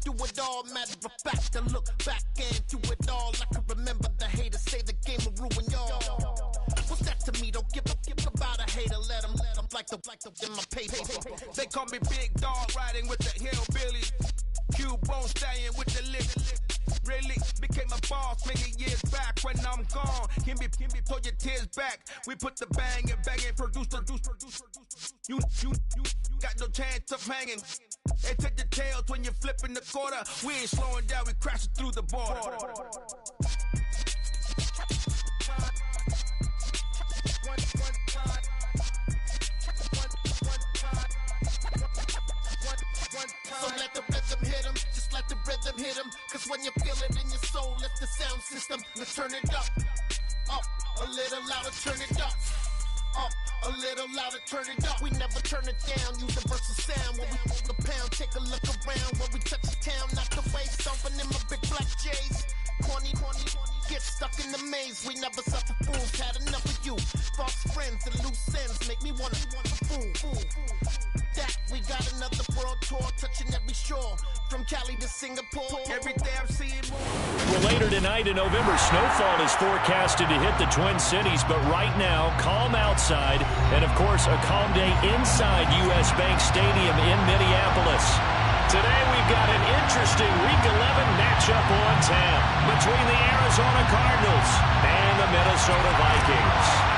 do it all. Matter of fact, I look back and do it all. I can remember the haters say the game will ruin y'all. What's that to me? Don't give about a hater. Let them like the in my paper. They call me Big Dog, riding with the hillbilly. Cubone staying with the lick. Really became a boss many years back. When I'm gone, can be pull your tears back. We put the bang and produce. You got no chance of hanging. They take the tails when you're flipping the quarter. We ain't slowing down, we crashing through the border. So let the rhythm hit him, just let the rhythm hit him. Cause when you feel it in your soul, lift the sound system. Let's turn it up, a little louder, turn it up. A little louder, turn it up. We never turn it down, universal sound. When we hold the pound, take a look around. When we touch the town, not the way, stomping in my big black J's. Corny, get stuck in the maze. We never suffer fools, had enough of you. False friends and loose ends make me wanna fool. That we got another world tour, touching every shore, from Cali to Singapore. Every day I'm seeing more. Well, later tonight in November, snowfall is forecasted to hit the Twin Cities, but right now, calm outside, and of course, a calm day inside U.S. Bank Stadium in Minneapolis. Today, we've got an interesting Week 11 matchup on tap between the Arizona Cardinals and the Minnesota Vikings.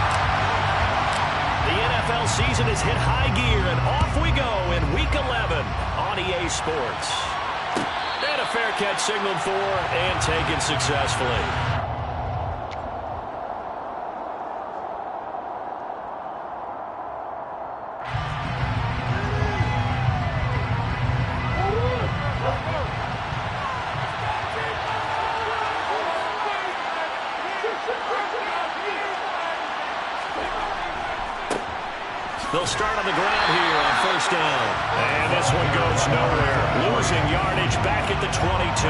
The NFL season has hit high gear, and off we go in Week 11 on EA Sports. And a fair catch signaled for and taken successfully. They'll start on the ground here on first down. And this one goes nowhere. Losing yardage back at the 22.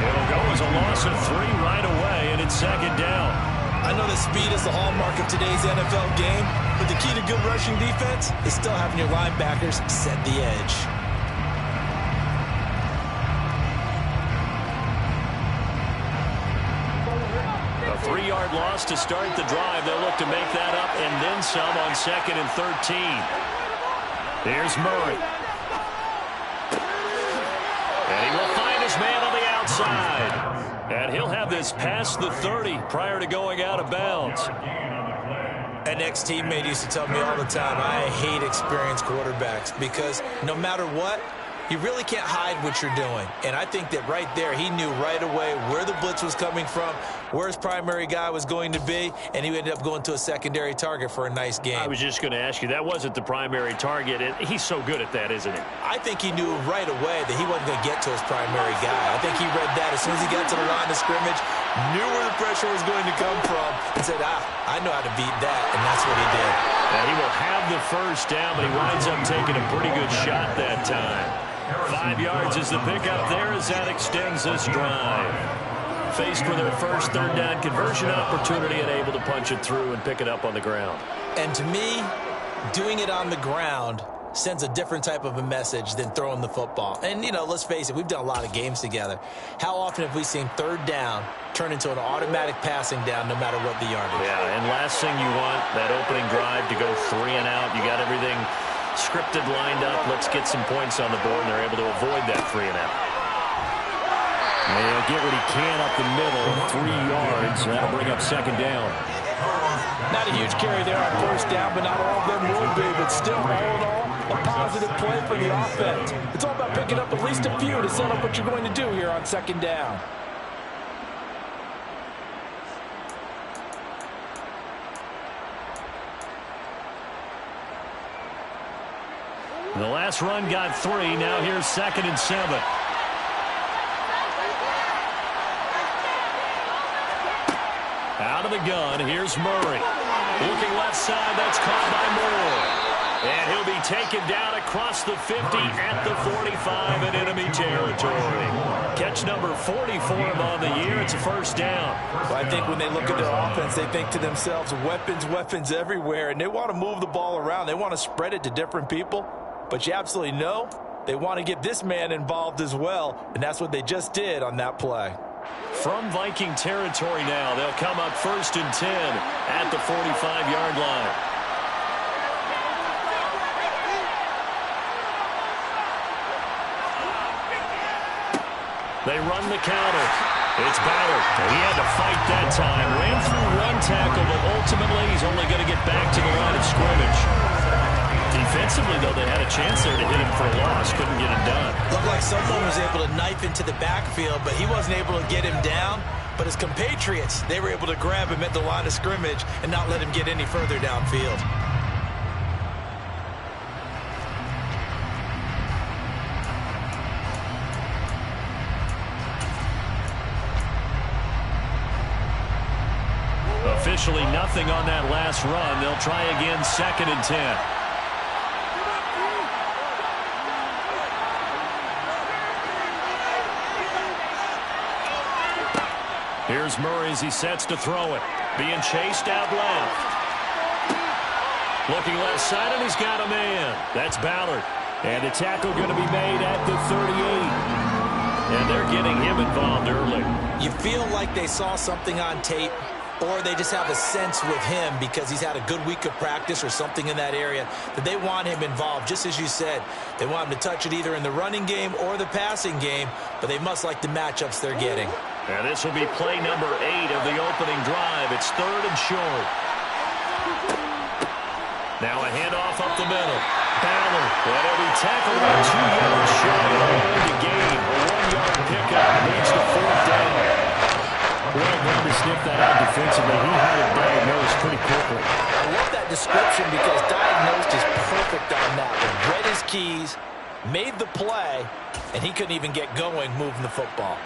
It'll go as a loss of 3 right away, and it's second down. I know that speed is the hallmark of today's NFL game, but the key to good rushing defense is still having your linebackers set the edge. A 3-yard loss to start the drive. They'll look to make that up and then some on 2nd and 13. Here's Murray. And he will find his man on the outside. And he'll have this past the 30 prior to going out of bounds. An ex-teammate used to tell me all the time, I hate experienced quarterbacks because no matter what, you really can't hide what you're doing. And I think that right there, he knew right away where the blitz was coming from, where his primary guy was going to be, and he ended up going to a secondary target for a nice game. I was just going to ask you, that wasn't the primary target. He's so good at that, isn't he? I think he knew right away that he wasn't going to get to his primary guy. I think he read that as soon as he got to the line of scrimmage, knew where the pressure was going to come from, and said, I know how to beat that, and that's what he did. And he will have the first down, but he winds up taking a pretty good shot that time. 5 yards is the pickup there as that extends this drive. Faced with their first third down conversion opportunity and able to punch it through and pick it up on the ground. And to me, doing it on the ground sends a different type of a message than throwing the football. And, you know, let's face it, we've done a lot of games together. How often have we seen third down turn into an automatic passing down no matter what the yardage? Yeah, and last thing you want, that opening drive to go 3 and out. You got everything scripted, lined up. Let's get some points on the board, and they're able to avoid that 3 and out. And he'll get what he can up the middle, 3 yards. That'll bring up second down. Not a huge carry there on first down, but not all of them will be. But still, all in all, a positive play for the offense. It's all about picking up at least a few to set up what you're going to do here on second down. The last run got 3. Now here's 2nd and 7. Out of the gun, here's Murray. Looking left side, that's caught by Moore. And he'll be taken down across the 50 at the 45 in enemy territory. Catch number 40 for him on the year. It's a first down. Well, I think when they look at their offense, they think to themselves, weapons everywhere, and they want to move the ball around. They want to spread it to different people. But you absolutely know they want to get this man involved as well, and that's what they just did on that play. From Viking territory now, they'll come up 1st and 10 at the 45-yard line. They run the counter. It's Ballard. He had to fight that time. Ran through one tackle, but ultimately he's only going to get back to the line of scrimmage. Defensively, though, they had a chance there to hit him for a loss. Couldn't get it done. Looked like someone was able to knife into the backfield, but he wasn't able to get him down. But his compatriots, they were able to grab him at the line of scrimmage and not let him get any further downfield. Officially nothing on that last run. They'll try again 2nd and 10. Here's Murray as he sets to throw it. Being chased out left. Looking left side, and he's got a man. That's Ballard. And the tackle going to be made at the 38. And they're getting him involved early. You feel like they saw something on tape, or they just have a sense with him because he's had a good week of practice or something in that area that they want him involved. Just as you said, they want him to touch it either in the running game or the passing game, but they must like the matchups they're getting. And this will be play number 8 of the opening drive. It's 3rd and short. Now a handoff up the middle. Ballard, and he'll be tackled about 2 yards shy of the game. A 1-yard pickup leads to 4th down. Well done to sniff that out defensively. He had it diagnosed pretty quickly. I love that description because diagnosed is perfect on that one. Read his keys, made the play, and he couldn't even get going moving the football.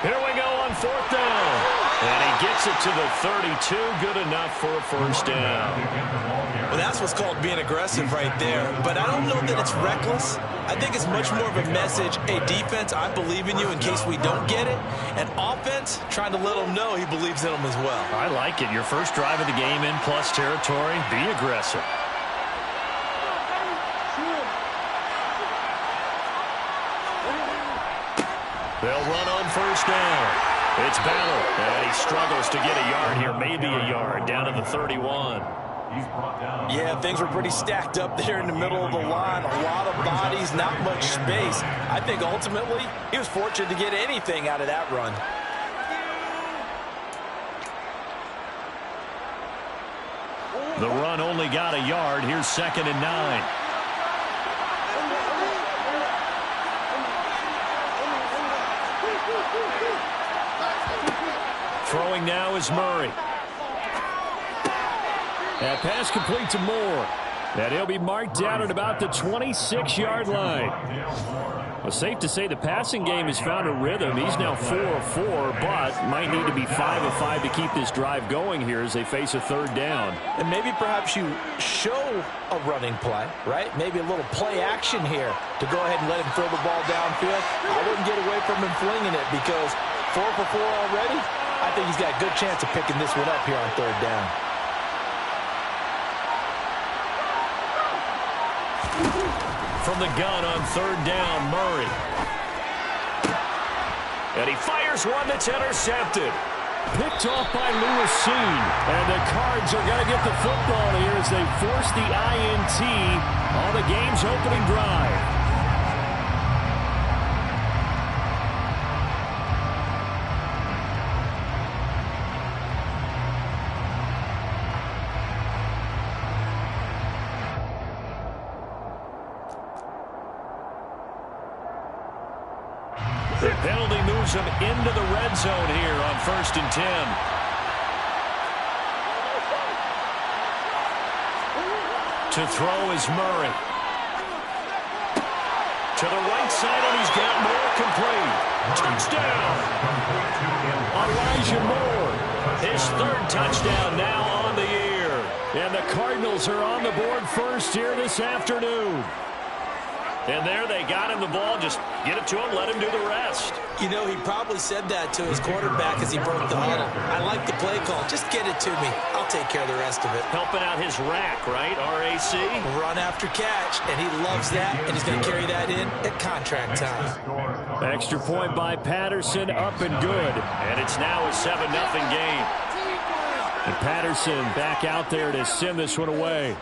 Here we go on 4th down. And he gets it to the 32. Good enough for a 1st down. Well, that's what's called being aggressive right there. But I don't know that it's reckless. I think it's much more of a message. Hey, defense, I believe in you in case we don't get it. And offense, trying to let him know he believes in them as well. I like it. Your first drive of the game in plus territory. Be aggressive. They'll run on 1st down. It's Ballard, and he struggles to get a yard here, maybe a yard, down to the 31. Yeah, things were pretty stacked up there in the middle of the line. A lot of bodies, not much space. I think ultimately he was fortunate to get anything out of that run. The run only got a yard. Here's 2nd and 9. Throwing now is Murray. That pass complete to Moore. And he'll be marked down at about the 26-yard line. Well, safe to say the passing game has found a rhythm. He's now 4 of 4, but might need to be 5 of 5 to keep this drive going here as they face a 3rd down. And maybe perhaps you show a running play, right? Maybe a little play action here to go ahead and let him throw the ball downfield. I wouldn't get away from him flinging it because 4 for 4 already. I think he's got a good chance of picking this one up here on 3rd down. From the gun on 3rd down, Murray. And he fires one that's intercepted. Picked off by Lewis. And the Cards are going to get the football here as they force the INT on the game's opening drive. The penalty moves them into the red zone here on 1st and 10. To throw is Murray. To the right side, and he's got Moore complete. Touchdown! Elijah Moore. His 3rd touchdown now on the year. And the Cardinals are on the board first here this afternoon. And there they got him the ball. Just get it to him, let him do the rest. You know, he probably said that to his quarterback as he broke the huddle. I like the play call. Just get it to me. I'll take care of the rest of it. Helping out his rack, right? RAC. Run after catch, and he loves that, and he's going to carry that in at contract time. Extra point by Patterson, up and good. And it's now a 7-0 game. And Patterson back out there to send this one away.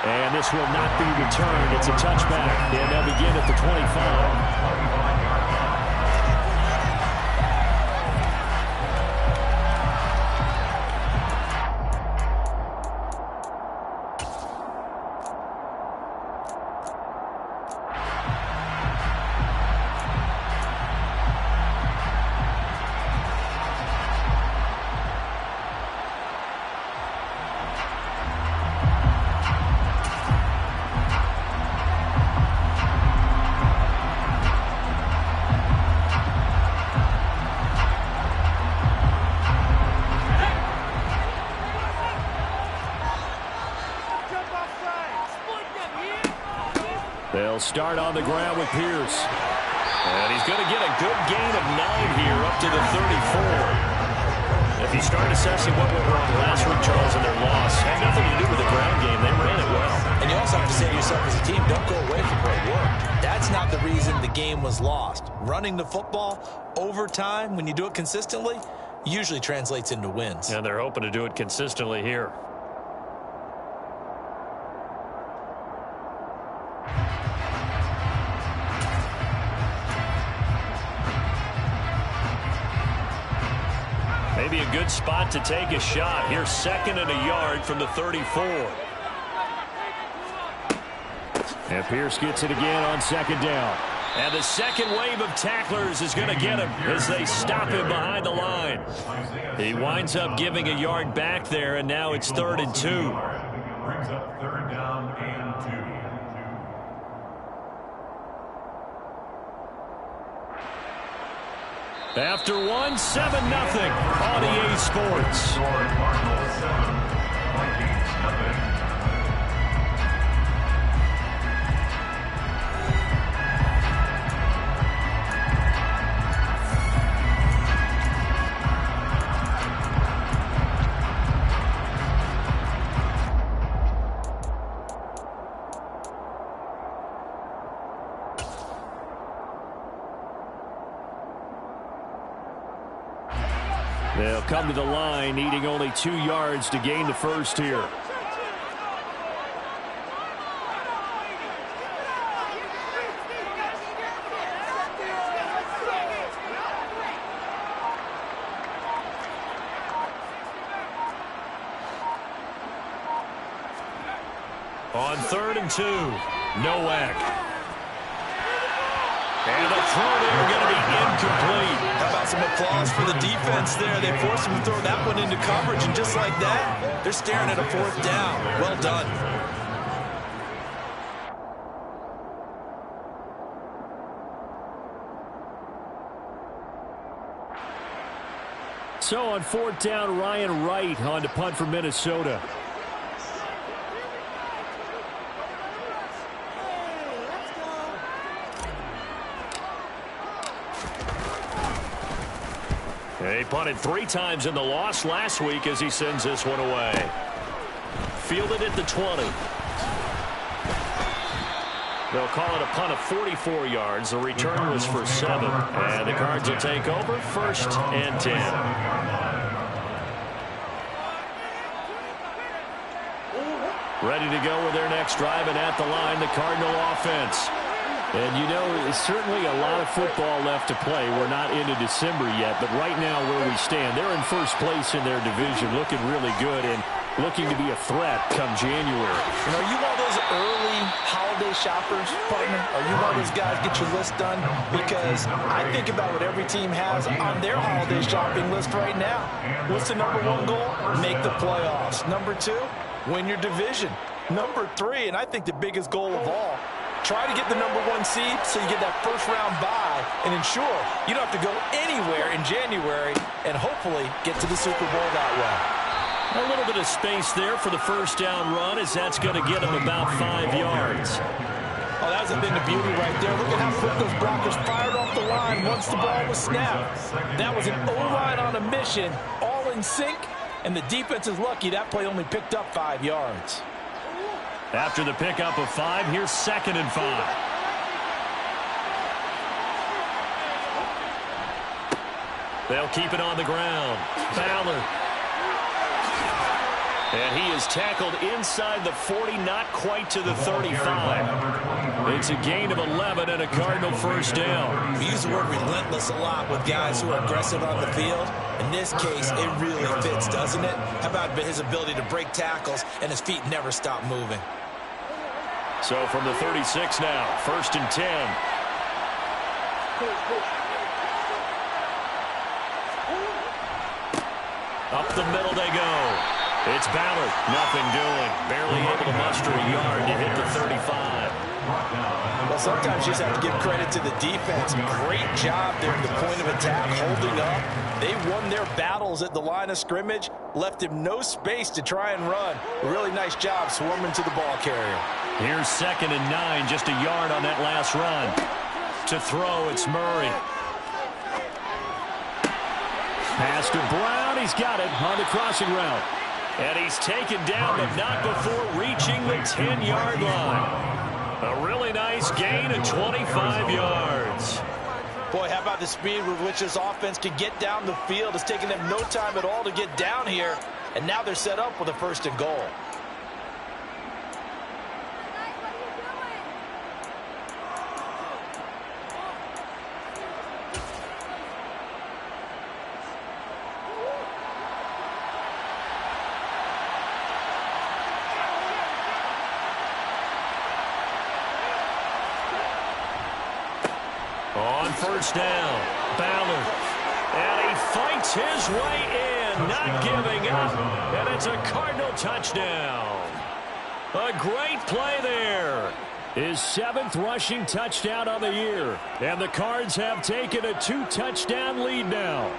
And this will not be returned. It's a touchback. And they'll begin at the 25. They'll start on the ground with Pierce. And he's going to get a good gain of 9 here up to the 34. If you start assessing what went wrong last week, Charles, in their loss, had nothing to do with the ground game. They ran it well. And you also have to say to yourself as a team, don't go away from great work. That's not the reason the game was lost. Running the football over time, when you do it consistently, usually translates into wins. And they're hoping to do it consistently here. Maybe a good spot to take a shot. Here's 2nd and a yard from the 34. And Pierce gets it again on 2nd down. And the second wave of tacklers is going to get him as they stop him behind the line. He winds up giving a yard back there, and now it's 3rd and 2. Brings up 3rd down and 2. After 1, 7-0 on EA Sports. Cardinals 7, Vikings 0. They'll come to the line, needing only 2 yards to gain the first here. On 3rd and 2, Nowak. And the throw there going to be incomplete. How about some applause for the defense there? They forced him to throw that one into coverage, and just like that, they're staring at a 4th down. Well done. So on 4th down, Ryan Wright on to punt for Minnesota. He punted 3 times in the loss last week as he sends this one away. Fielded at the 20. They'll call it a punt of 44 yards. The return was for 7. And the Cards will take over 1st and 10. Ready to go with their next drive, and at the line, the Cardinal offense. And, you know, there's certainly a lot of football left to play. We're not into December yet, but right now where we stand, they're in first place in their division, looking really good and looking to be a threat come January. You know, are you one of those early holiday shoppers, partner? Are you one of those guys get your list done? Because I think about what every team has on their holiday shopping list right now. What's the #1 goal? Make the playoffs. #2, win your division. #3, and I think the biggest goal of all, try to get the #1 seed so you get that first-round bye and ensure you don't have to go anywhere in January and hopefully get to the Super Bowl that way. A little bit of space there for the first down run, as that's going to get him about 5 yards. Oh, that was a thing of beauty right there. Look at how quick those blockers fired off the line once the ball was snapped. That was an O-line on a mission, all in sync, and the defense is lucky that play only picked up 5 yards. After the pickup of 5, here's 2nd and 5. They'll keep it on the ground. Fowler. And he is tackled inside the 40, not quite to the 35. It's a gain of 11 and a Cardinal first down. We use the word relentless a lot with guys who are aggressive on the field. In this case, it really fits, doesn't it? How about his ability to break tackles and his feet never stop moving? So from the 36 now, 1st and 10. Up the middle they go. It's Ballard. Nothing doing. Barely able to muster a yard to hit the 35. Well, sometimes you just have to give credit to the defense. Great job there at the point of attack, holding up. They won their battles at the line of scrimmage, left him no space to try and run. A really nice job swarming to the ball carrier. Here's 2nd and 9, just a yard on that last run. To throw, it's Murray. Pass to Brown. He's got it on the crossing route. And he's taken down, but not before reaching the 10-yard line. A really nice gain of 25 yards. Boy, how about the speed with which this offense can get down the field? It's taken them no time at all to get down here, and now they're set up with a 1st and goal. On 1st down, Ballard. And he fights his way in, not giving up. And it's a Cardinal touchdown. A great play there. His 7th rushing touchdown of the year. And the Cards have taken a 2-touchdown lead now.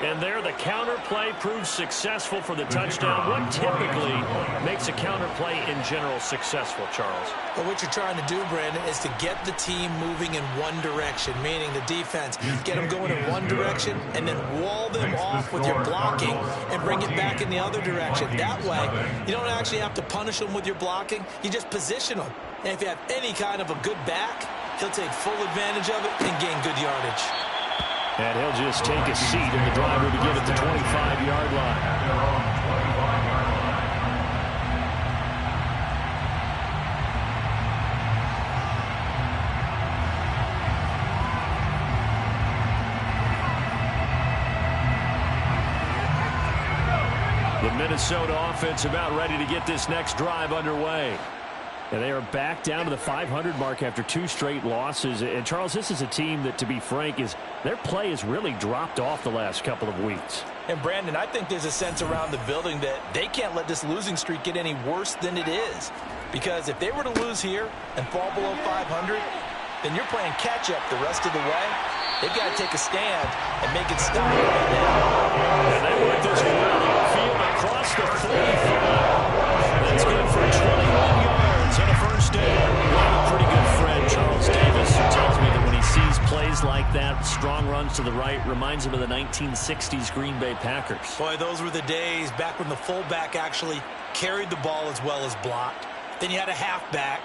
And there, the counter play proves successful for the touchdown. What typically makes a counter play in general successful, Charles? Well, what you're trying to do, Brandon, is to get the team moving in one direction, meaning the defense. Get them going in one direction and then wall them off with your blocking and bring it back in the other direction. That way, you don't actually have to punish them with your blocking. You just position them. And if you have any kind of a good back, he'll take full advantage of it and gain good yardage. And he'll just take a seat in the driver to get at the 25-yard line. The Minnesota offense about ready to get this next drive underway. And they are back down to the 500 mark after 2 straight losses. And, Charles, this is a team that, to be frank, their play has really dropped off the last couple of weeks. And, Brandon, I think there's a sense around the building that they can't let this losing streak get any worse than it is. Because if they were to lose here and fall below 500, then you're playing catch-up the rest of the way. They've got to take a stand and make it stop right now. And they work this well field across the 45. That's good for 21 yards and a first down. Well, a pretty good friend, Charles Davis, who tells me that when he sees plays like that, strong runs to the right, reminds him of the 1960s Green Bay Packers. Boy, those were the days back when the fullback actually carried the ball as well as blocked. Then you had a halfback.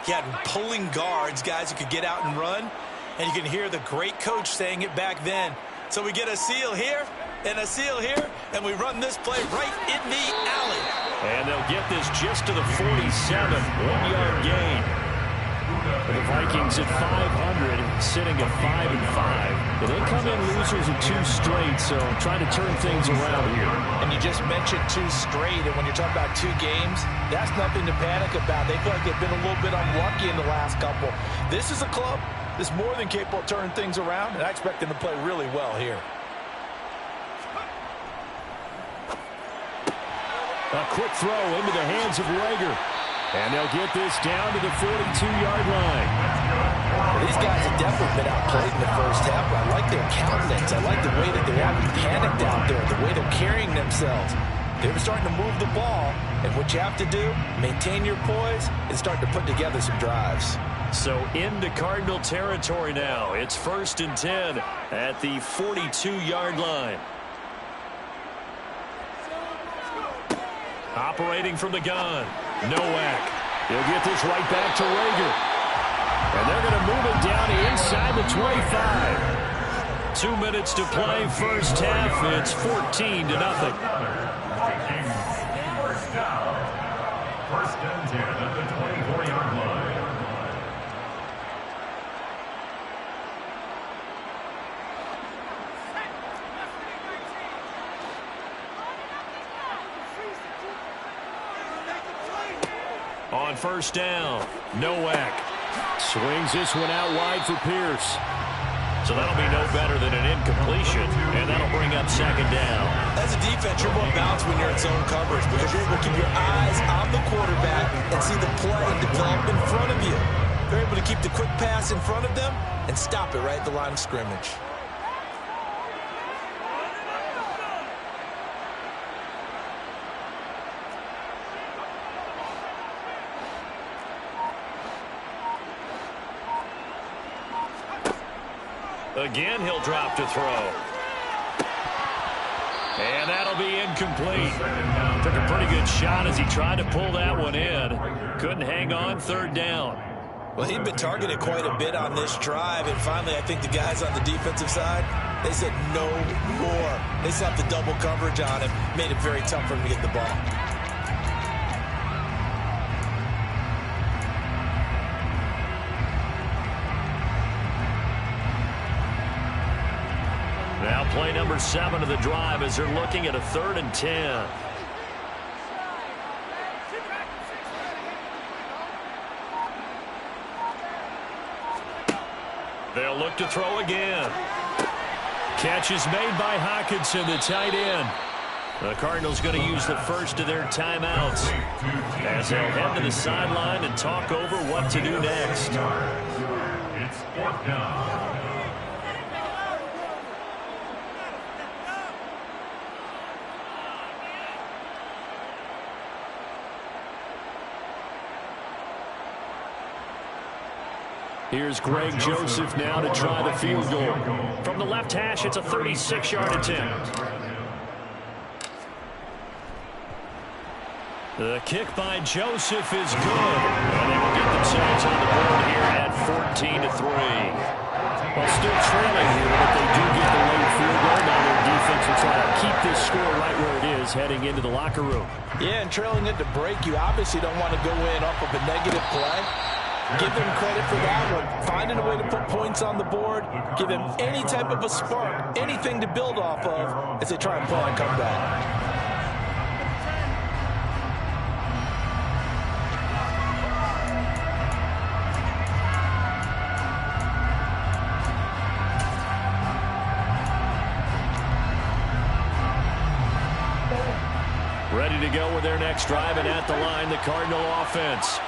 You had pulling guards, guys who could get out and run. And you can hear the great coach saying it back then. So we get a seal here and a seal here, and we run this play right in the alley. And they'll get this just to the 47, 1-yard gain. The Vikings at 500, sitting at 5-5. But they come in losers in 2 straight, so trying to turn things around here. And you just mentioned 2 straight, and when you're talking about 2 games, that's nothing to panic about. They feel like they've been a little bit unlucky in the last couple. This is a club that's more than capable of turning things around, and I expect them to play really well here. A quick throw into the hands of Rager. And they'll get this down to the 42-yard line. Well, these guys have definitely been outplayed in the first half, but I like their countenance. I like the way that they haven't panicked out there, the way they're carrying themselves. They're starting to move the ball, and what you have to do, maintain your poise, and start to put together some drives. So into Cardinal territory now. It's 1st and 10 at the 42-yard line. Operating from the gun, Nowak. He'll get this right back to Rager. And they're going to move it down inside the 25. 2 minutes to play, first half. It's 14-0. First down. 1st and 10 at the 24-yard line. On 1st down, Nowak swings this one out wide for Pierce. So that'll be no better than an incompletion, and that'll bring up 2nd down. As a defense, you're more balanced when you're in zone coverage because you're able to keep your eyes on the quarterback and see the play develop in front of you. They're able to keep the quick pass in front of them and stop it right at the line of scrimmage. Again, he'll drop to throw. And that'll be incomplete. Took a pretty good shot as he tried to pull that one in. Couldn't hang on, 3rd down. Well, he'd been targeted quite a bit on this drive, and finally I think the guys on the defensive side, they said no more. They slapped the double coverage on him, made it very tough for him to get the ball. Now play number 7 of the drive as they're looking at a 3rd and 10. They'll look to throw again. Catch is made by Hockenson, the tight end. The Cardinals going to use the first of their timeouts as they'll head to the sideline and talk over what to do next. It's 4th down. Here's Greg Joseph now to try the field goal. From the left hash, it's a 36-yard attempt. The kick by Joseph is good. And they will get themselves on the board here at 14-3. Well, still trailing here, but they do get the late field goal. Now their defense will try to keep this score right where it is heading into the locker room. Yeah, and trailing at the break, you obviously don't want to go in off of a negative play. Give them credit for that one. Finding a way to put points on the board. Give them any type of a spark, anything to build off of as they try and play and come back. Ready to go with their next drive, and at the line, the Cardinal offense.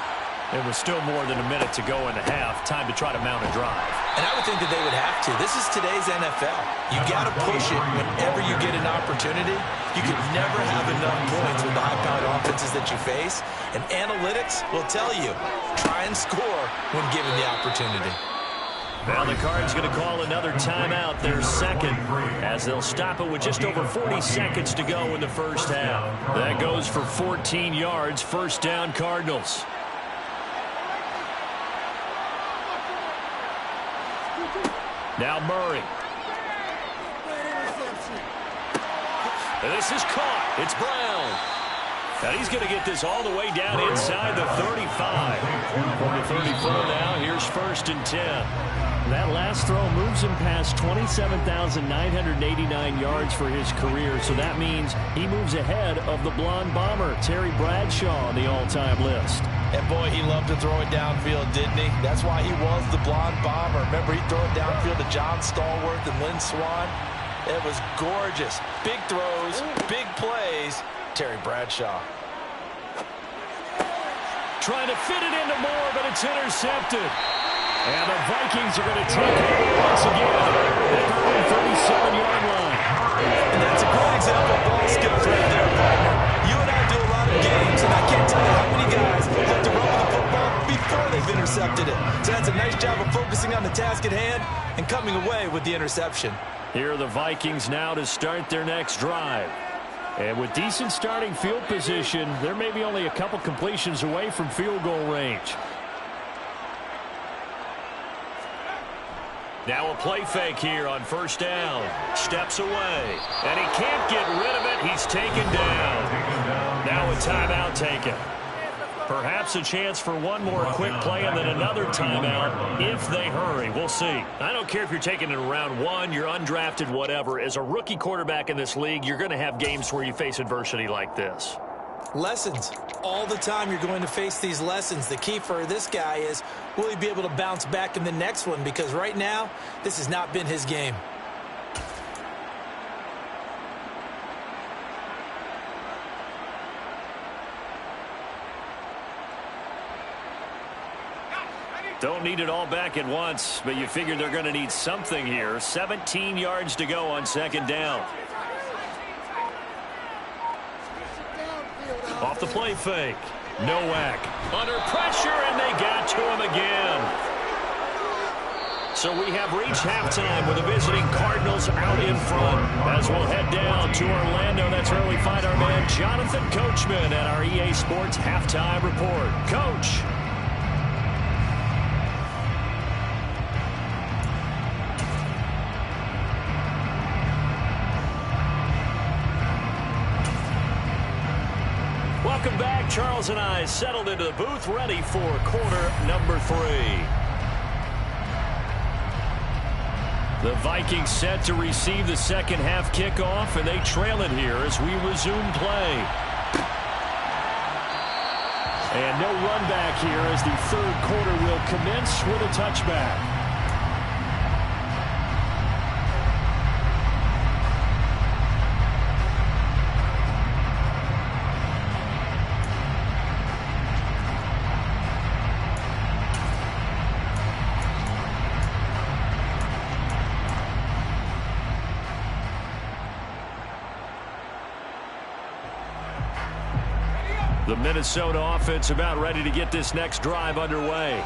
It was still more than a minute to go in the half. Time to try to mount a drive. And I would think that they would have to. This is today's NFL. You got to push it whenever you get an opportunity. You could never have enough points with the high-powered offenses that you face. And analytics will tell you, try and score when given the opportunity. Now the Cards going to call another timeout, their second, as they'll stop it with just over 40 seconds to go in the first half. That goes for 14 yards, 1st down Cardinals. Now Murray. And this is caught. It's Brown. And he's going to get this all the way down inside the 35. From the 34 now, here's 1st and 10. That last throw moves him past 27,989 yards for his career, so that means he moves ahead of the blonde bomber, Terry Bradshaw, on the all-time list. And boy, he loved to throw it downfield, didn't he? That's why he was the blonde bomber. Remember, he'd throw it downfield to John Stallworth and Lynn Swann. It was gorgeous. Big throws, big plays. Terry Bradshaw. Trying to fit it into Moore, but it's intercepted. And the Vikings are going to take over once again at their own 37-yard line. And that's a great example of ball skills right there, partner. task at hand and coming away with the interception. Here are the Vikings now to start their next drive. And with decent starting field position, they're maybe only a couple completions away from field goal range. Now a play fake here on first down. Steps away. And he can't get rid of it. He's taken down. Now a timeout taken. Perhaps a chance for one more quick play and then another timeout if they hurry. We'll see. I don't care if you're taking it in round one, you're undrafted, whatever. As a rookie quarterback in this league, you're going to have games where you face adversity like this. Lessons. All the time you're going to face these lessons. The key for this guy is, will he be able to bounce back in the next one? Because right now, this has not been his game. Don't need it all back at once, but you figure they're going to need something here. 17 yards to go on second down. Off the play fake. Nowak under pressure, and they got to him again. So we have reached halftime with the visiting Cardinals out in front. As we'll head down to Orlando, that's where we find our man Jonathan Coachman at our EA Sports Halftime Report. Coach. Welcome back. Charles and I settled into the booth, ready for quarter number 3. The Vikings set to receive the second half kickoff, and they trail it here as we resume play. And no run back here as the third quarter will commence with a touchback. The Minnesota offense about ready to get this next drive underway.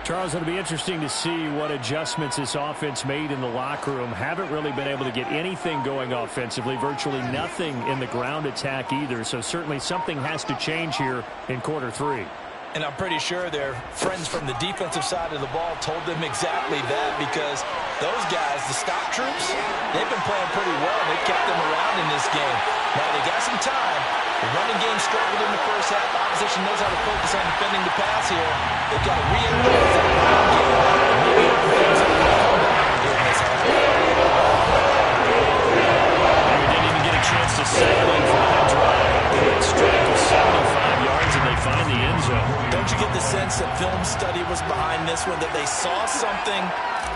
Charles, it'll be interesting to see what adjustments this offense made in the locker room. Haven't really been able to get anything going offensively, virtually nothing in the ground attack either. So certainly something has to change here in quarter 3. And I'm pretty sure their friends from the defensive side of the ball told them exactly that, because those guys, the stop troops, they've been playing pretty well. They've kept them around in this game. Now they got some time. The running game struggled in the first half. Opposition knows how to focus on defending the pass here. They've got to re-energize that ground game. Maybe open things up and come back here in this half. They didn't even get a chance to settle in for that drive. It's straight to 75 yards, and they find the end zone. Don't you get the sense that film study was behind this one, that they saw something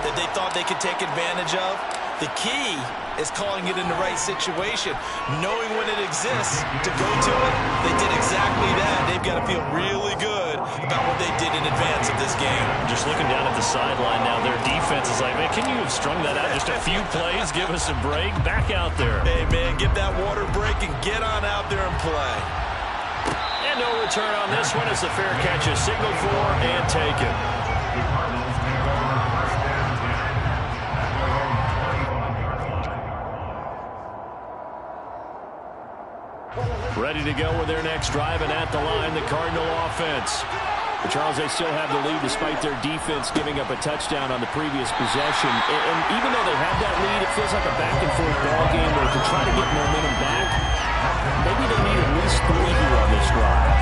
that they thought they could take advantage of? The key is calling it in the right situation, knowing when it exists to go to it. They did exactly that. They've got to feel really good about what they did in advance of this game. Just looking down at the sideline now, their defense is like, man, can you have strung that out just a few plays? Give us a break. Back out there. Hey, man, get that water break and get on out there and play. And no return on this one as the fair catch is signaled for and taken. Ready to go with their next drive, and at the line, the Cardinal offense. But Charles, they still have the lead despite their defense giving up a touchdown on the previous possession. And even though they have that lead, it feels like a back-and-forth ball game where to try to get momentum back, maybe they need at least 3 here on this drive.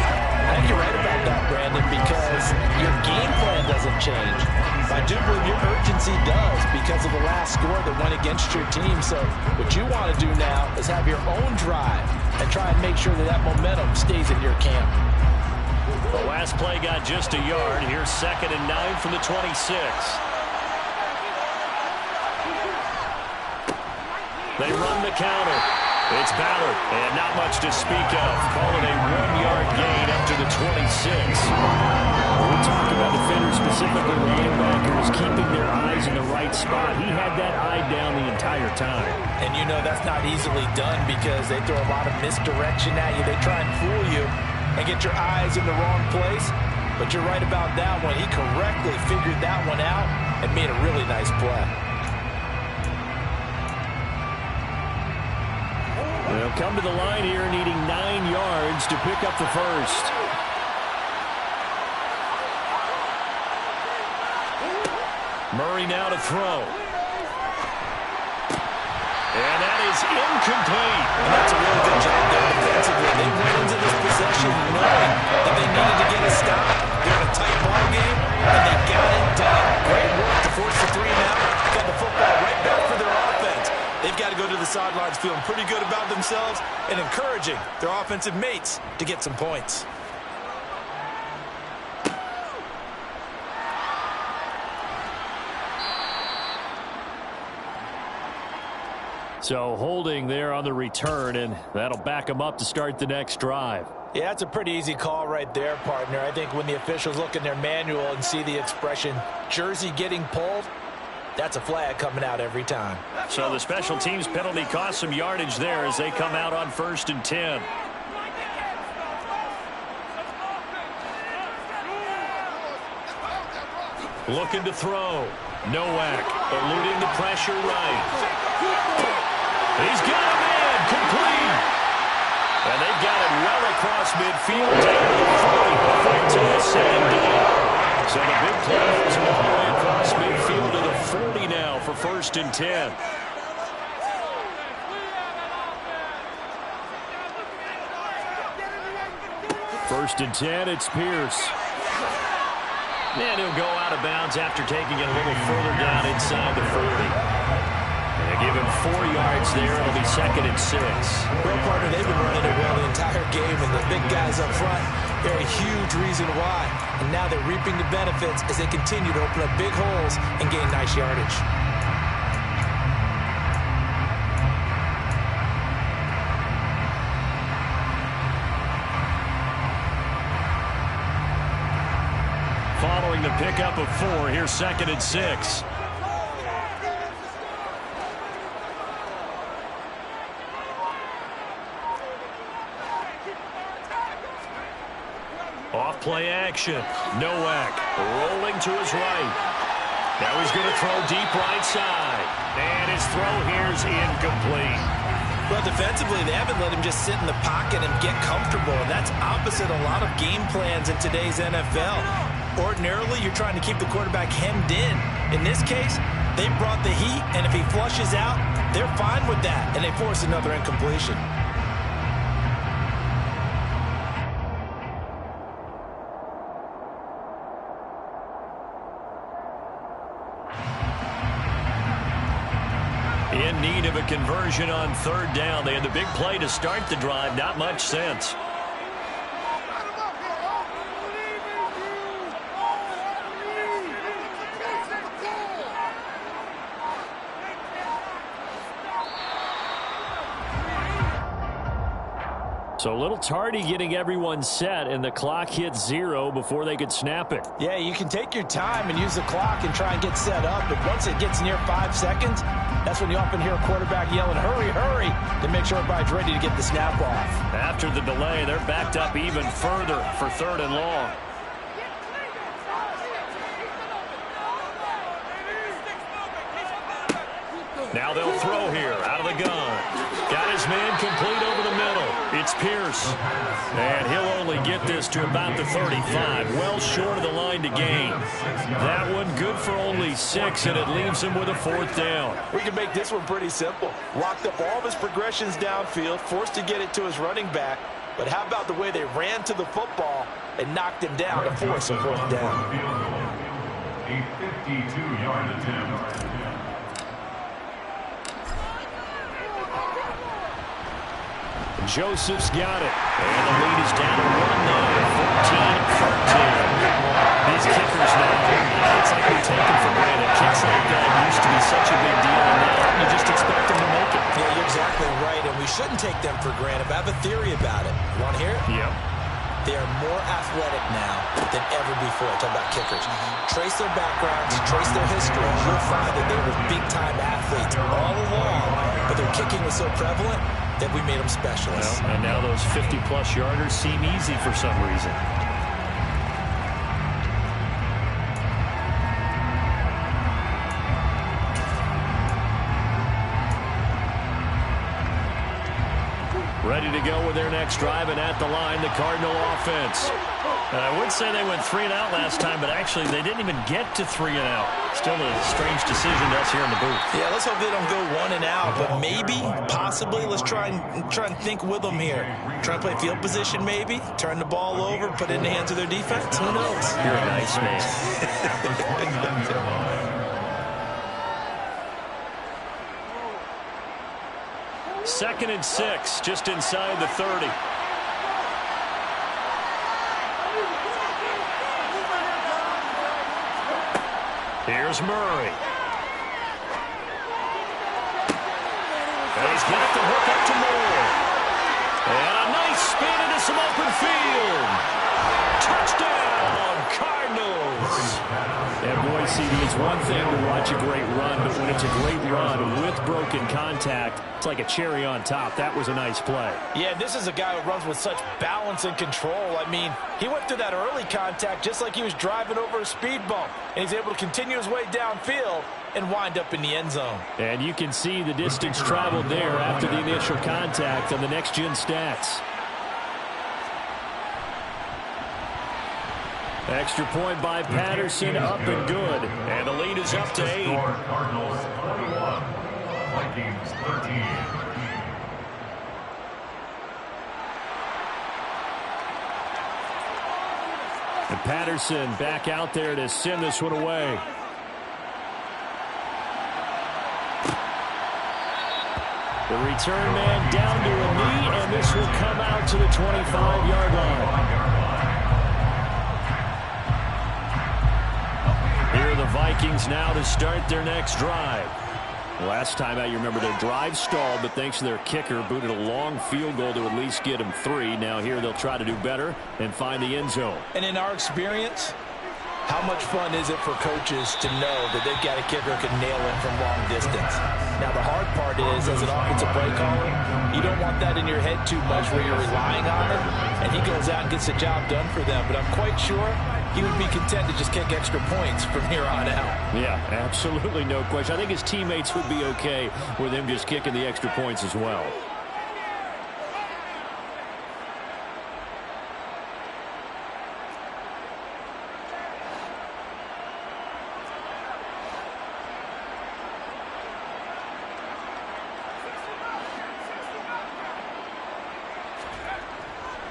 I think you're right about that, Brandon, because your game plan doesn't change. I do believe your urgency does because of the last score that went against your team. So what you want to do now is have your own drive and try and make sure that that momentum stays in your camp. The last play got just a yard. Here's 2nd and 9 from the 26. They run the counter. It's Ballard, and not much to speak of. Call it a 1-yard gain up to the 26. We talk about defenders, specifically linebackers, keeping their eyes in the right spot. He had that eye down the entire time. And you know that's not easily done because they throw a lot of misdirection at you. They try and fool you and get your eyes in the wrong place. But you're right about that one. He correctly figured that one out and made a really nice play. They'll come to the line here needing 9 yards to pick up the first. Murray now to throw. And that is incomplete. And that's a really good job there defensively. They went into this possession knowing that they needed to get a stop. They're in a tight ball game, and they got it done. Great work to force the 3 now. Got the football right back for their offense. They've got to go to the sidelines feeling pretty good about themselves and encouraging their offensive mates to get some points. So holding there on the return, and that'll back them up to start the next drive. Yeah, it's a pretty easy call right there, partner. I think when the officials look in their manual and see the expression jersey getting pulled, that's a flag coming out every time. So the special teams penalty cost some yardage there as they come out on 1st and 10. Looking to throw. Nowak eluding the pressure right. He's got a man complete. And they've got it well across midfield down to the 40 before it's all said and done. So the big play is all the way across midfield to the 40 now for 1st and 10. First and 10, it's Pierce. And he'll go out of bounds after taking it a little further down inside the 40. They give him 4 yards there. It'll be 2nd and 6. Well, partner, they've been running it well the entire game, and the big guys up front, they're a huge reason why. And now they're reaping the benefits as they continue to open up big holes and gain nice yardage. Following the pickup of 4, here's 2nd and 6. Off play action. Nowak rolling to his right. Now he's going to throw deep right side. And his throw here's incomplete. Well, defensively, they haven't let him just sit in the pocket and get comfortable. And that's opposite a lot of game plans in today's NFL. Ordinarily, you're trying to keep the quarterback hemmed in. In this case, they brought the heat, and if he flushes out, they're fine with that, and they force another incompletion. In need of a conversion on 3rd down. They had the big play to start the drive. Not much sense. So a little tardy getting everyone set, and the clock hits 0 before they could snap it. Yeah, you can take your time and use the clock and try and get set up, but once it gets near 5 seconds, that's when you often hear a quarterback yelling, hurry, hurry, to make sure everybody's ready to get the snap off. After the delay, they're backed up even further for 3rd and long. Now they'll throw here out of the gun. Got his man complete over the middle. It's Pierce. And he'll only get this to about the 35. Well short of the line to gain. That one good for only 6, and it leaves him with a 4th down. We can make this one pretty simple. Locked up all of his progressions downfield, forced to get it to his running back. But how about the way they ran to the football and knocked him down to force a 4th down? A 52-yard attempt. Joseph's got it. And the lead is down to 1 now, 14-13. These kickers now, it's like they're taken for granted. Kicks like that used to be such a big deal, and now you just expect them to make it. Yeah, you're exactly right, and we shouldn't take them for granted. But I have a theory about it. You want to hear it? Yep. They are more athletic now than ever before. Talk about kickers. Trace their backgrounds, trace their history. You'll find that they were big-time athletes all along, but their kicking was so prevalent that we made them specialists. Well, and now those 50-plus yarders seem easy for some reason. Ready to go with their next drive, and at the line, the Cardinal offense. And I would say they went 3 and out last time, but actually they didn't even get to 3 and out. Still a strange decision to us here in the booth. Yeah, let's hope they don't go 1 and out, but maybe, possibly, let's try and think with them here. Try and play field position maybe, turn the ball over, put it in the hands of their defense. Who knows? You're a nice man. Second and 6, just inside the 30. Here's Murray. And he's got the hook up to Moore. And a nice spin into some open field. Touchdown, Cardinals. And boy, CD, it's one thing to watch a great run, but when it's a great run with broken contact, it's like a cherry on top. That was a nice play. Yeah, this is a guy who runs with such balance and control. I mean, he went through that early contact just like he was driving over a speed bump. And he's able to continue his way downfield and wind up in the end zone. And you can see the distance traveled there after the initial contact on the next-gen stats. Extra point by Patterson, up and good. And the lead is up to 8. Cardinals 41, Vikings 13. And Patterson back out there to send this one away. The return man down to a knee, and this will come out to the 25-yard line. Here are the Vikings now to start their next drive. Last time out, you remember their drive stalled, but thanks to their kicker, booted a long field goal to at least get them 3. Now here they'll try to do better and find the end zone. And in our experience, how much fun is it for coaches to know that they've got a kicker who can nail it from long distance? Now, the hard part is, as an offensive play caller, you don't want that in your head too much where you're relying on it, and he goes out and gets the job done for them. But I'm quite sure he would be content to just kick extra points from here on out. Yeah, absolutely no question. I think his teammates would be okay with him just kicking the extra points as well.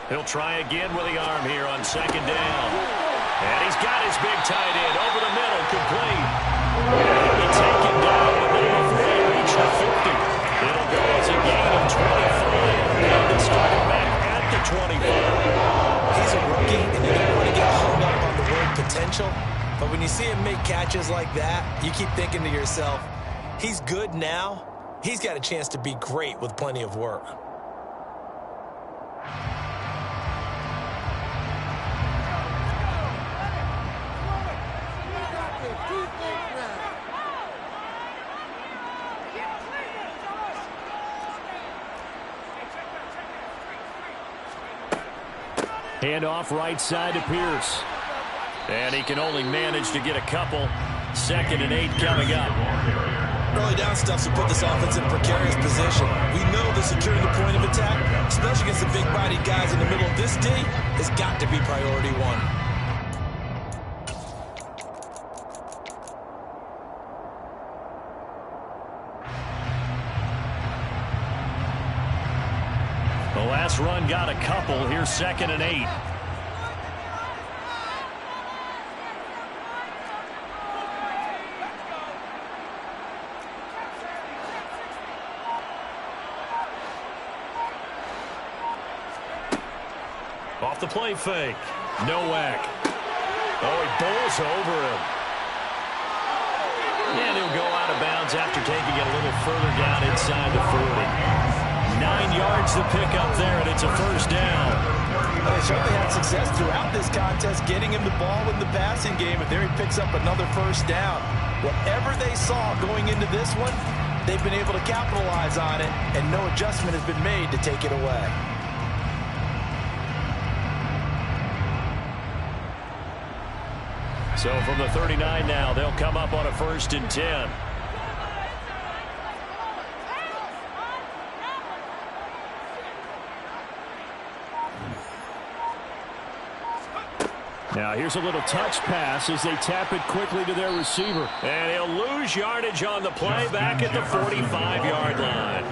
He'll try again with the arm here on second down. And he's got his big tight end over the middle, complete. And he'll be taken down, but then before they reach the 50, it'll go as a gain of 25. And it's started back at the 25. He's a rookie, and you don't want to get hung up on the word potential. But when you see him make catches like that, you keep thinking to yourself, he's good now. He's got a chance to be great with plenty of work. Handoff right side to Pierce. And he can only manage to get a couple. 2nd and 8 coming up. Early down stuff to put this offense in a precarious position. We know that securing the point of attack, especially against the big-bodied guys in the middle of this D, has got to be priority 1. The last run got a couple. Here's 2nd and 8. Off the play fake. Nowak. Oh, he bowls over him. And he'll go out of bounds after taking it a little further down inside the 40. 9 yards to pick up there, and it's a first down. They certainly had success throughout this contest, getting him the ball in the passing game, and there he picks up another first down. Whatever they saw going into this one, they've been able to capitalize on it, and no adjustment has been made to take it away. So from the 39 now, they'll come up on a 1st and 10. Now here's a little touch pass as they tap it quickly to their receiver. And he'll lose yardage on the play back at the 45-yard line.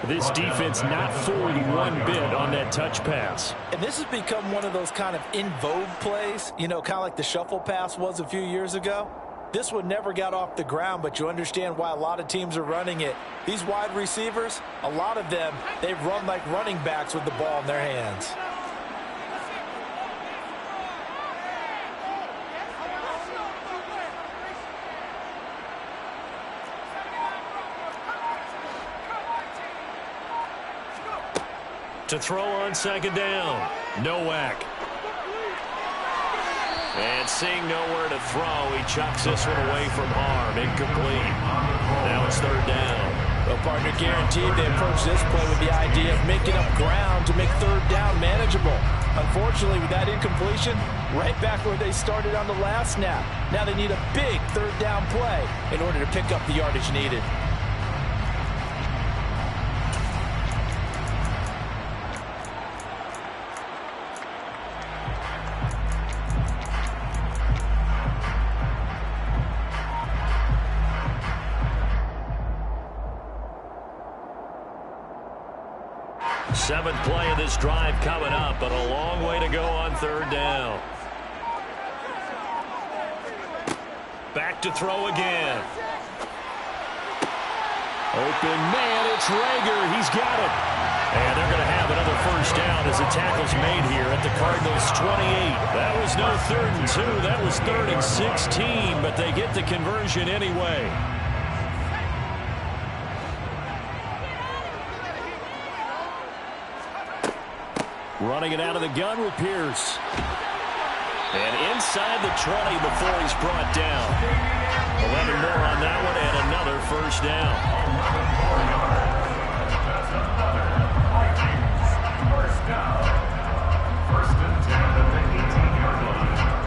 This defense not fooled one bit on that touch pass. And this has become one of those kind of in vogue plays, you know, kind of like the shuffle pass was a few years ago. This one never got off the ground, but you understand why a lot of teams are running it. These wide receivers, a lot of them, they run like running backs with the ball in their hands. To throw on second down, Nowak. And seeing nowhere to throw, he chucks this one away from harm. Incomplete. Now it's third down. Well, partner, guaranteed they approach this play with the idea of making up ground to make third down manageable. Unfortunately, with that incompletion, right back where they started on the last snap. Now they need a big third down play in order to pick up the yardage needed. Seventh play of this drive coming up, but a long way to go on third down. Back to throw again. Open man, it's Rager. He's got it. And they're going to have another first down as the tackle's made here at the Cardinals 28. That was no 3rd and 2. That was 3rd and 16, but they get the conversion anyway. Running it out of the gun with Pierce. And inside the 20 before he's brought down. 11 more on that one and another first down. That's another Vikings first down. 1st and 10 at the 18-yard line.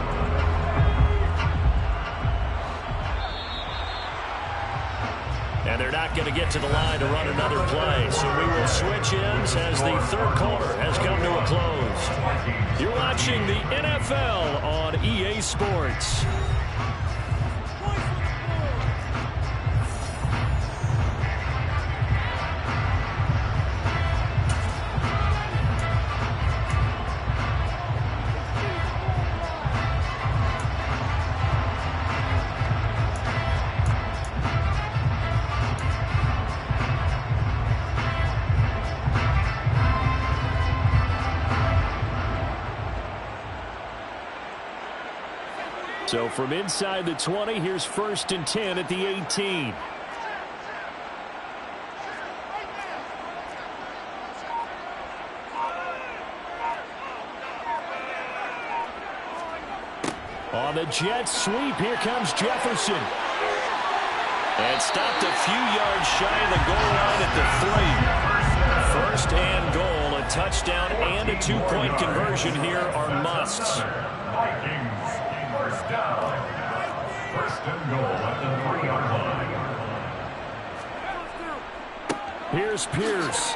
And they're not going to get to the line to run another play. So we will switch ends as the third quarter has come to a close. You're watching the NFL on EA Sports. So from inside the 20, here's 1st and 10 at the 18. On the jet sweep, here comes Jefferson. And stopped a few yards shy of the goal line at the 3. 1st and goal, a touchdown and a 2-point conversion here are musts. Vikings first down. 1st and goal at the 3-yard line. Here's Pierce.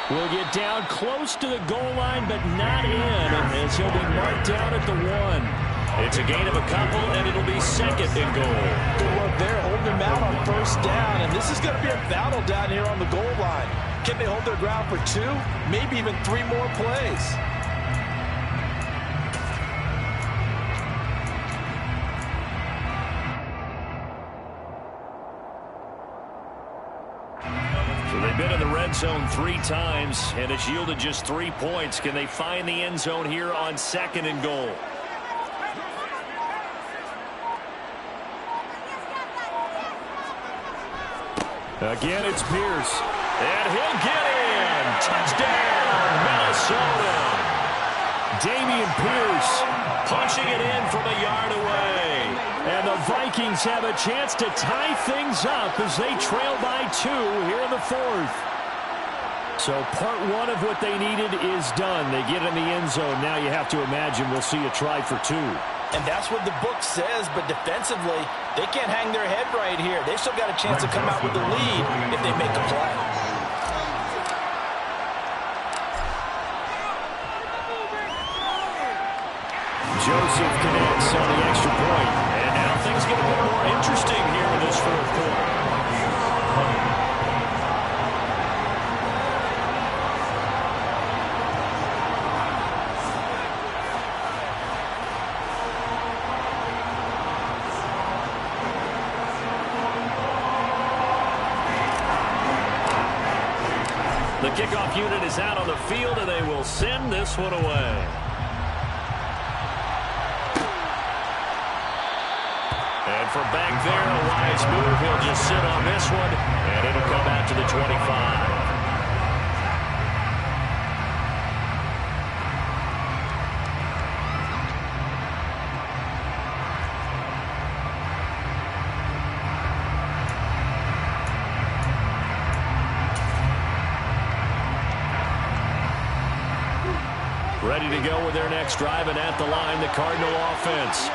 Will get down close to the goal line, but not in, as he'll be marked down at the 1. It's a gain of a couple, and it'll be 2nd and goal. Good work there, holding him out on 1st down, and this is going to be a battle down here on the goal line. Can they hold their ground for 2, maybe even 3 more plays? So they've been in the red zone 3 times, and it's yielded just 3 points. Can they find the end zone here on 2nd and goal? Again, it's Pierce. And he'll get in. Touchdown, Minnesota. Damian Pierce punching it in from a yard away. And the Vikings have a chance to tie things up as they trail by 2 here in the 4th. So part 1 of what they needed is done. They get in the end zone. Now you have to imagine we'll see a try for 2. And that's what the book says, but defensively, they can't hang their head right here. They still got a chance to come out with the lead if they make a play. Joseph connects on the extra point. And now things get a bit more interesting here in this fourth quarter. The kickoff unit is out on the field, and they will send this one away. And from back there, a wise move. He'll just sit on this one, and it'll come out to the 25. Ready to go with their next drive, and at the line, the Cardinal offense.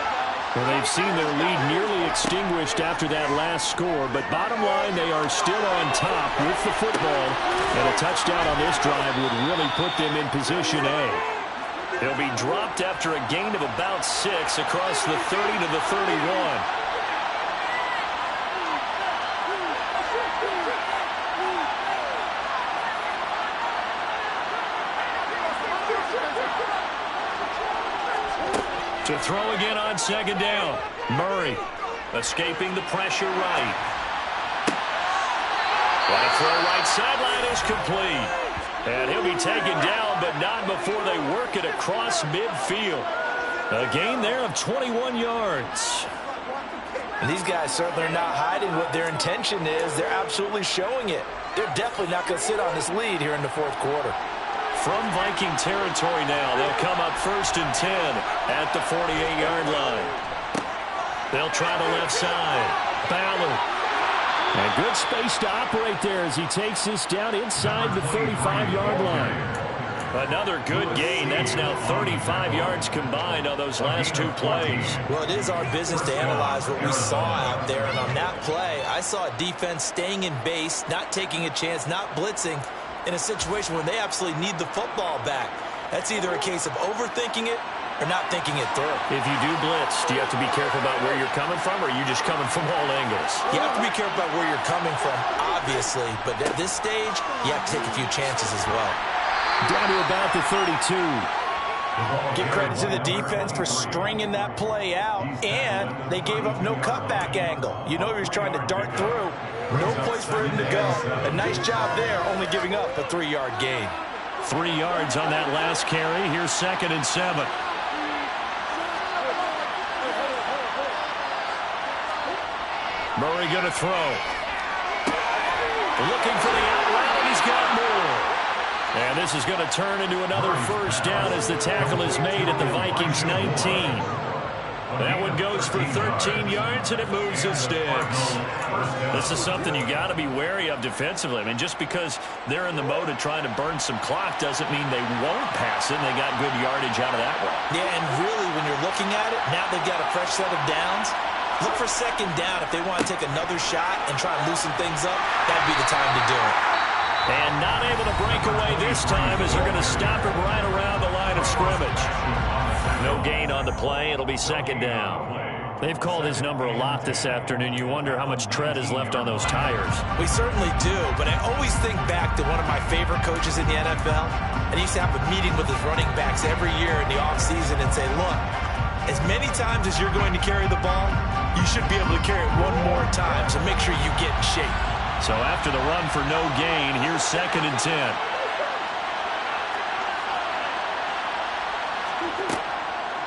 Well, they've seen their lead nearly extinguished after that last score, but bottom line, they are still on top with the football, and a touchdown on this drive would really put them in position A. They'll be dropped after a gain of about 6 across the 30 to the 31. To throw again on second down. Murray escaping the pressure right. That throw right sideline is complete. And he'll be taken down, but not before they work it across midfield. A gain there of 21 yards. And these guys certainly are not hiding what their intention is. They're absolutely showing it. They're definitely not going to sit on this lead here in the fourth quarter. From Viking territory now, they'll come up 1st and 10 at the 48-yard line. They'll try the left side. Ballard. And good space to operate there as he takes this down inside the 35-yard line. Another good gain. That's now 35 yards combined on those last 2 plays. Well, it is our business to analyze what we saw out there. And on that play, I saw a defense staying in base, not taking a chance, not blitzing, in a situation where they absolutely need the football back. That's either a case of overthinking it or not thinking it through. If you do blitz, do you have to be careful about where you're coming from, or are you just coming from all angles? You have to be careful about where you're coming from, obviously, but at this stage, you have to take a few chances as well. Down to about the 32. Give credit to the defense for stringing that play out, and they gave up no cutback angle. You know he was trying to dart through. No place for him to go. A nice job there, only giving up a 3-yard gain. 3 yards on that last carry. Here's 2nd and 7. Murray going to throw. Looking for the out route, and he's got more. And this is going to turn into another 1st down as the tackle is made at the Vikings 19. That one goes for 13 yards, and it moves the sticks. This is something you got to be wary of defensively. I mean, just because they're in the mode of trying to burn some clock doesn't mean they won't pass it, and they got good yardage out of that one. Yeah, and really, when you're looking at it, now they've got a fresh set of downs. Look for 2nd down. If they want to take another shot and try and loosen things up, that'd be the time to do it. And not able to break away this time as they're going to stop him right around the line of scrimmage. No gain on the play. It'll be 2nd down. They've called his number a lot this afternoon. You wonder how much tread is left on those tires. We certainly do, but I always think back to one of my favorite coaches in the NFL. And he used to have a meeting with his running backs every year in the offseason and say, look, as many times as you're going to carry the ball, you should be able to carry it one more time, so make sure you get in shape. So after the run for no gain, here's 2nd and 10.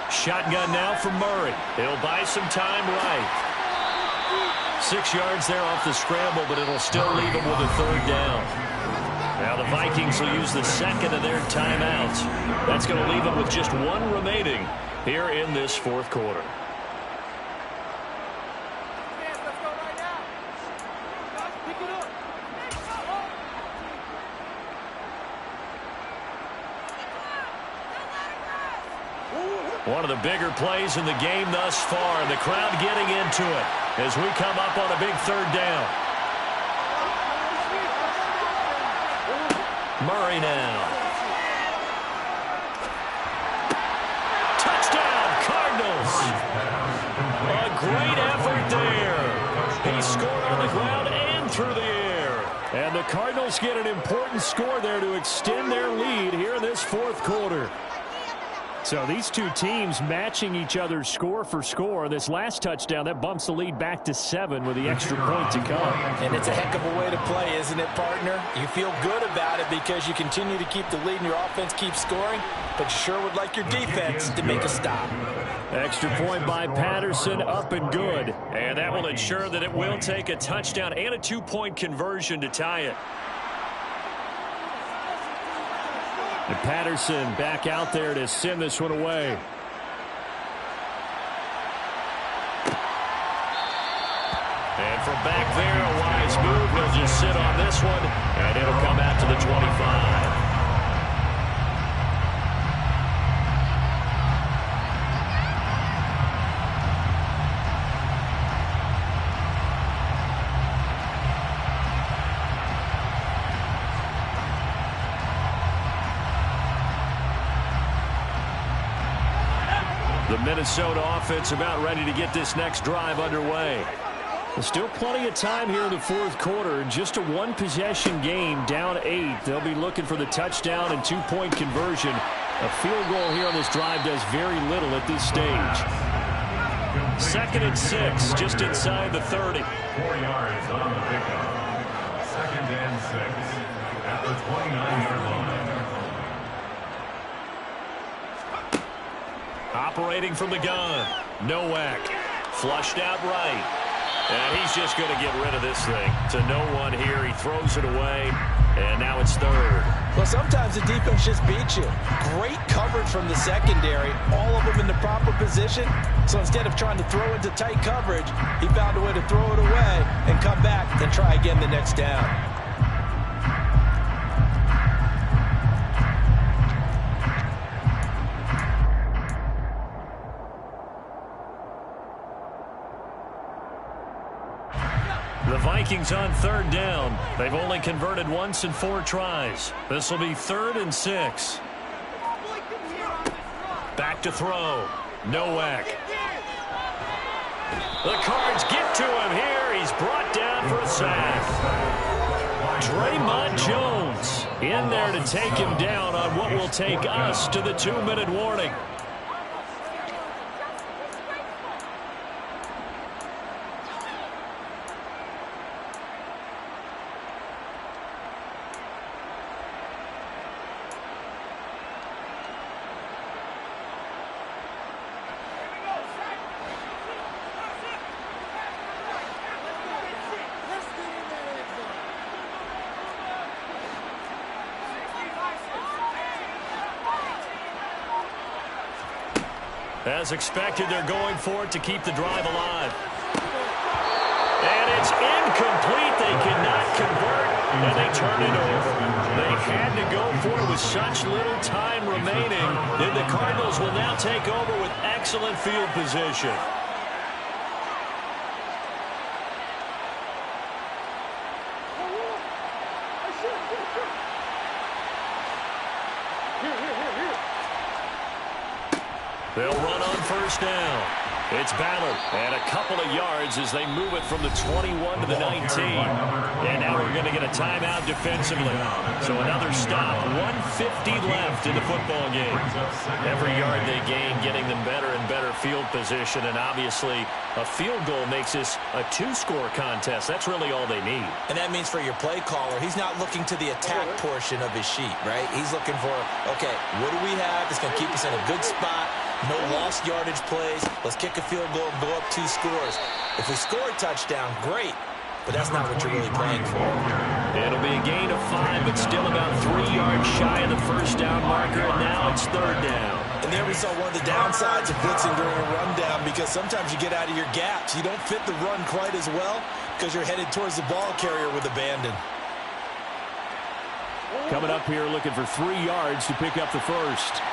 Shotgun now for Murray. He'll buy some time right. 6 yards there off the scramble, but it'll still leave him with a 3rd down. Now the Vikings will use the 2nd of their timeouts. That's going to leave them with just 1 remaining here in this 4th quarter. One of the bigger plays in the game thus far, and the crowd getting into it as we come up on a big 3rd down. Murray now. Touchdown, Cardinals! through the air. And the Cardinals get an important score there to extend their lead here in this fourth quarter. So these two teams matching each other's score for score. This last touchdown, that bumps the lead back to 7 with the extra point to come. And it's a heck of a way to play, isn't it, partner? You feel good about it because you continue to keep the lead and your offense keeps scoring, but you sure would like your defense to make a stop. Extra point by Patterson, up and good. And that will ensure that it will take a touchdown and a 2-point conversion to tie it. And Patterson back out there to send this one away. And from back there, a wise move. He'll just sit on this one, and it'll come out to the 25. The Minnesota offense about ready to get this next drive underway. There's still plenty of time here in the fourth quarter. Just a one-possession game, down 8. They'll be looking for the touchdown and 2-point conversion. A field goal here on this drive does very little at this stage. 2nd and 6, just inside the 30. 4 yards on the pickup. 2nd and 6 at the 29-yard line. Operating from the gun, Nowak, flushed out right. And he's just going to get rid of this thing. To no one here, he throws it away, and now it's 3rd. Well, sometimes the defense just beats you. Great coverage from the secondary, all of them in the proper position. So instead of trying to throw into tight coverage, he found a way to throw it away and come back and try again the next down. The Vikings on 3rd down. They've only converted once in 4 tries. This will be 3rd and 6. Back to throw. Nowak. The Cards get to him here. He's brought down for a sack. Draymond Jones in there to take him down on what will take us to the 2-minute warning. As expected, they're going for it to keep the drive alive. And it's incomplete. They cannot convert, and they turn it over. They had to go for it with such little time remaining. And the Cardinals will now take over with excellent field position. They'll run on 1st down. It's Ballard, and a couple of yards as they move it from the 21 to the 19. And now we're going to get a timeout defensively. So another stop, 1:50 left in the football game. Every yard they gain, getting them better and better field position. And obviously, a field goal makes this a 2-score contest. That's really all they need. And that means for your play caller, he's not looking to the attack portion of his sheet, right? He's looking for, okay, what do we have that's going to keep us in a good spot? No lost yardage plays. Let's kick a field goal and go up 2 scores. If we score a touchdown, great. But that's not what you're really playing for. It'll be a gain of 5, but still about 3 yards shy of the 1st down marker, and now it's 3rd down. And there we saw one of the downsides of blitzing during a rundown, because sometimes you get out of your gaps. You don't fit the run quite as well because you're headed towards the ball carrier with abandon. Coming up here looking for 3 yards to pick up the 1st.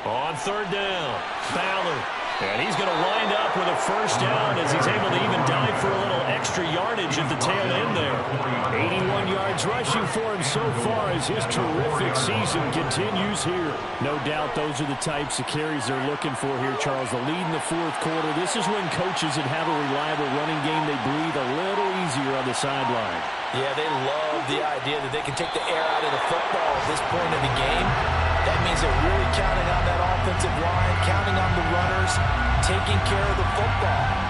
On 3rd down, Ballard And he's going to wind up with a first down as he's able to even dive for a little extra yardage at the tail end there. 81 yards rushing for him so far as his terrific season continues here. No doubt those are the types of carries they're looking for here, Charles. The lead in the fourth quarter. This is when coaches that have a reliable running game, they breathe a little easier on the sideline. Yeah, they love the idea that they can take the air out of the football at this point of the game. That means they're really counting on that offensive line, counting on the runners, taking care of the football.